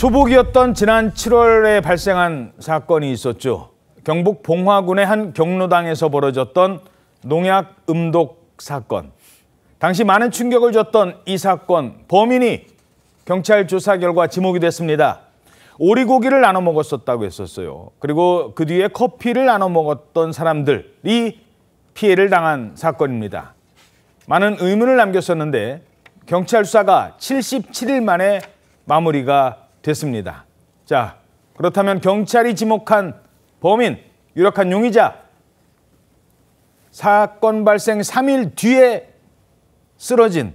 초복이었던 지난 7월에 발생한 사건이 있었죠. 경북 봉화군의 한 경로당에서 벌어졌던 농약 음독 사건. 당시 많은 충격을 줬던 이 사건, 범인이 경찰 조사 결과 지목이 됐습니다. 오리고기를 나눠 먹었었다고 했었어요. 그리고 그 뒤에 커피를 나눠 먹었던 사람들이 피해를 당한 사건입니다. 많은 의문을 남겼었는데 경찰 수사가 77일 만에 마무리가 됐습니다. 자, 그렇다면 경찰이 지목한 범인, 유력한 용의자, 사건 발생 3일 뒤에 쓰러진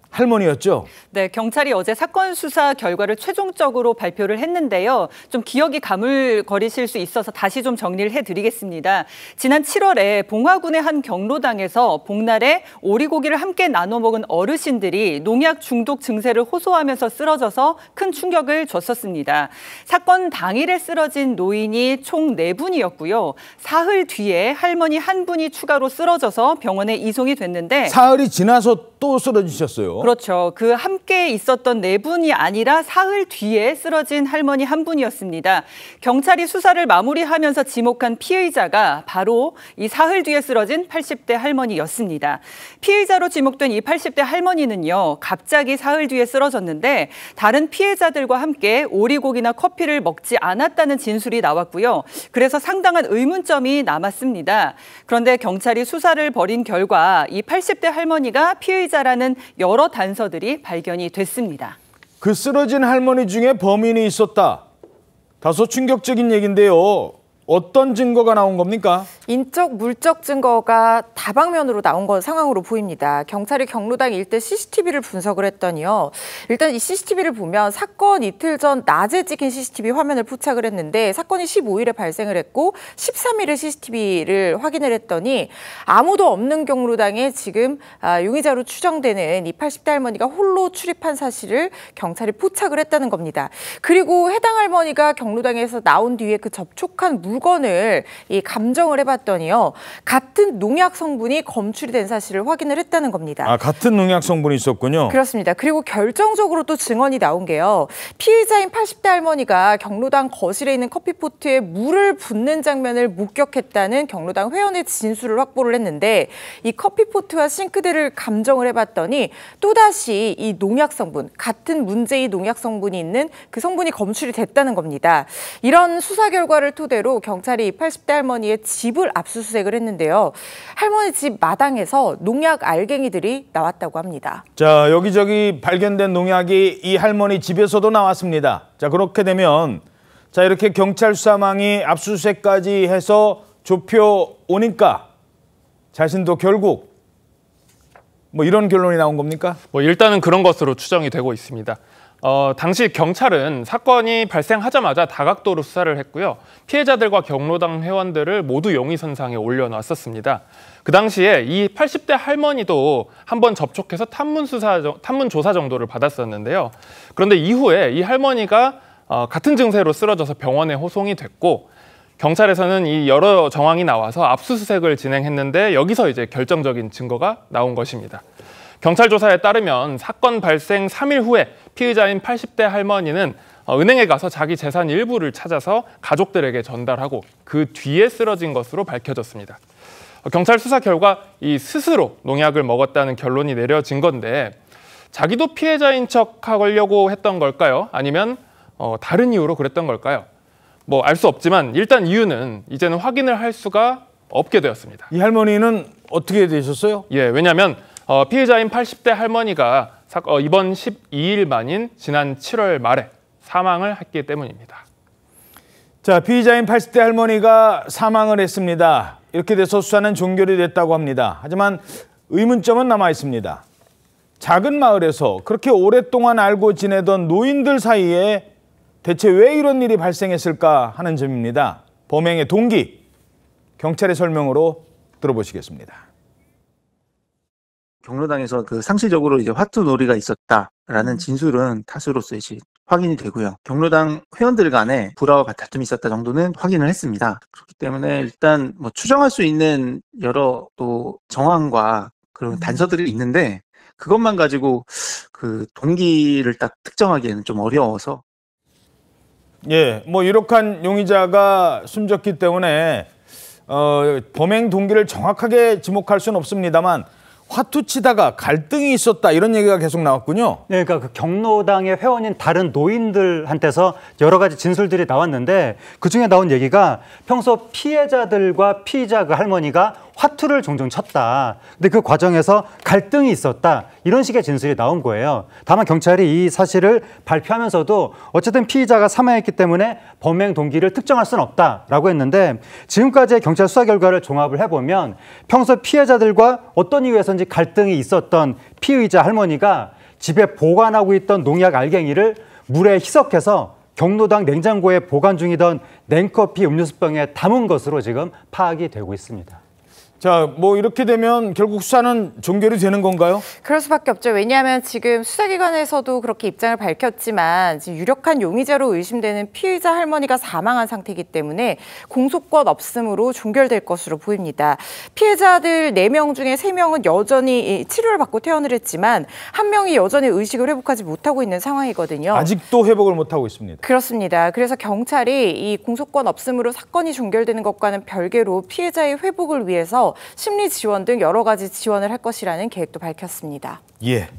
할머니였죠. 네, 경찰이 어제 사건 수사 결과를 최종적으로 발표를 했는데요. 좀 기억이 가물거리실 수 있어서 다시 좀 정리를 해드리겠습니다. 지난 7월에 봉화군의 한 경로당에서 복날에 오리고기를 함께 나눠 먹은 어르신들이 농약 중독 증세를 호소하면서 쓰러져서 큰 충격을 줬었습니다. 사건 당일에 쓰러진 노인이 총 4분이었고요. 사흘 뒤에 할머니 1분이 추가로 쓰러져서 병원에 이송이 됐는데 사흘이 지나서 또 쓰러지셨어요. 그렇죠. 그 함께 있었던 4분이 아니라 사흘 뒤에 쓰러진 할머니 1분이었습니다. 경찰이 수사를 마무리하면서 지목한 피의자가 바로 이 사흘 뒤에 쓰러진 80대 할머니였습니다. 피의자로 지목된 이 80대 할머니는요, 갑자기 사흘 뒤에 쓰러졌는데 다른 피해자들과 함께 오리고기나 커피를 먹지 않았다는 진술이 나왔고요. 그래서 상당한 의문점이 남았습니다. 그런데 경찰이 수사를 벌인 결과 이 80대 할머니가 피의자라는 여러 단서들이 발견이 됐습니다. 그 쓰러진 할머니 중에 범인이 있었다. 다소 충격적인 얘기인데요. 어떤 증거가 나온 겁니까? 인적, 물적 증거가 다방면으로 나온 건 상황으로 보입니다. 경찰이 경로당 일대 CCTV를 분석을 했더니요. 일단 이 CCTV를 보면 사건 이틀 전 낮에 찍힌 CCTV 화면을 포착을 했는데 사건이 15일에 발생을 했고 13일에 CCTV를 확인을 했더니 아무도 없는 경로당에 지금 용의자로 추정되는 이 80대 할머니가 홀로 출입한 사실을 경찰이 포착을 했다는 겁니다. 그리고 해당 할머니가 경로당에서 나온 뒤에 그 접촉한 물건을 감정을 해봤더니요. 같은 농약 성분이 검출이 된 사실을 확인을 했다는 겁니다. 아, 같은 농약 성분이 있었군요. 그렇습니다. 그리고 결정적으로 또 증언이 나온 게요. 피의자인 80대 할머니가 경로당 거실에 있는 커피포트에 물을 붓는 장면을 목격했다는 경로당 회원의 진술을 확보를 했는데 이 커피포트와 싱크대를 감정을 해봤더니 또다시 이 농약 성분, 같은 문제의 농약 성분이 있는 그 성분이 검출이 됐다는 겁니다. 이런 수사 결과를 토대로 경찰이 80대 할머니의 집을 압수수색을 했는데요. 할머니 집 마당에서 농약 알갱이들이 나왔다고 합니다. 자, 여기저기 발견된 농약이 이 할머니 집에서도 나왔습니다. 자, 그렇게 되면 자, 이렇게 경찰 수사망이 압수수색까지 해서 좁혀 오니까 자신도 결국 뭐 이런 결론이 나온 겁니까? 일단은 그런 것으로 추정이 되고 있습니다. 당시 경찰은 사건이 발생하자마자 다각도로 수사를 했고요. 피해자들과 경로당 회원들을 모두 용의선상에 올려놨었습니다. 그 당시에 이 80대 할머니도 한번 접촉해서 탐문 조사 정도를 받았었는데요. 그런데 이후에 이 할머니가 같은 증세로 쓰러져서 병원에 호송이 됐고 경찰에서는 이 여러 정황이 나와서 압수수색을 진행했는데 여기서 이제 결정적인 증거가 나온 것입니다. 경찰 조사에 따르면 사건 발생 3일 후에 피의자인 80대 할머니는 은행에 가서 자기 재산 일부를 찾아서 가족들에게 전달하고 그 뒤에 쓰러진 것으로 밝혀졌습니다. 경찰 수사 결과 이 스스로 농약을 먹었다는 결론이 내려진 건데 자기도 피해자인 척 하려고 했던 걸까요? 아니면 다른 이유로 그랬던 걸까요? 알 수 없지만 일단 이유는 이제는 확인을 할 수가 없게 되었습니다. 이 할머니는 어떻게 되셨어요? 예, 왜냐하면 피해자인 80대 할머니가 이번 12일 만인 지난 7월 말에 사망을 했기 때문입니다. 자, 피의자인 80대 할머니가 사망을 했습니다. 이렇게 돼서 수사는 종결이 됐다고 합니다. 하지만 의문점은 남아 있습니다. 작은 마을에서 그렇게 오랫동안 알고 지내던 노인들 사이에 대체 왜 이런 일이 발생했을까 하는 점입니다. 범행의 동기, 경찰의 설명으로 들어보시겠습니다. 경로당에서 상시적으로 화투놀이가 있었다라는 진술은 다수로서 이제 확인이 되고요. 경로당 회원들 간에 불화와 다툼이 있었다 정도는 확인을 했습니다. 그렇기 때문에 일단 추정할 수 있는 여러 또 정황과 그런 단서들이 있는데 그것만 가지고 그 동기를 딱 특정하기에는 좀 어려워서. 예, 뭐 유력한 용의자가 숨졌기 때문에 범행 동기를 정확하게 지목할 수는 없습니다만 화투 치다가 갈등이 있었다 이런 얘기가 계속 나왔군요. 네, 그러니까 그 경로당의 회원인 다른 노인들한테서 여러 가지 진술들이 나왔는데 그중에 나온 얘기가 평소 피해자들과 피의자 그 할머니가 화투를 종종 쳤다. 근데 그 과정에서 갈등이 있었다. 이런 식의 진술이 나온 거예요. 다만 경찰이 이 사실을 발표하면서도 어쨌든 피의자가 사망했기 때문에 범행 동기를 특정할 수는 없다라고 했는데 지금까지의 경찰 수사 결과를 종합을 해보면 평소 피해자들과 어떤 이유에서인지 갈등이 있었던 피의자 할머니가 집에 보관하고 있던 농약 알갱이를 물에 희석해서 경로당 냉장고에 보관 중이던 냉커피 음료수병에 담은 것으로 지금 파악이 되고 있습니다. 자, 뭐 이렇게 되면 결국 수사는 종결이 되는 건가요? 그럴 수밖에 없죠. 왜냐하면 지금 수사기관에서도 그렇게 입장을 밝혔지만 지금 유력한 용의자로 의심되는 피의자 할머니가 사망한 상태이기 때문에 공소권 없음으로 종결될 것으로 보입니다. 피해자들 4명 중에 3명은 여전히 치료를 받고 퇴원을 했지만 1명이 여전히 의식을 회복하지 못하고 있는 상황이거든요. 아직도 회복을 못하고 있습니다. 그렇습니다. 그래서 경찰이 이 공소권 없음으로 사건이 종결되는 것과는 별개로 피해자의 회복을 위해서 심리 지원 등 여러 가지 지원을 할 것이라는 계획도 밝혔습니다. 예.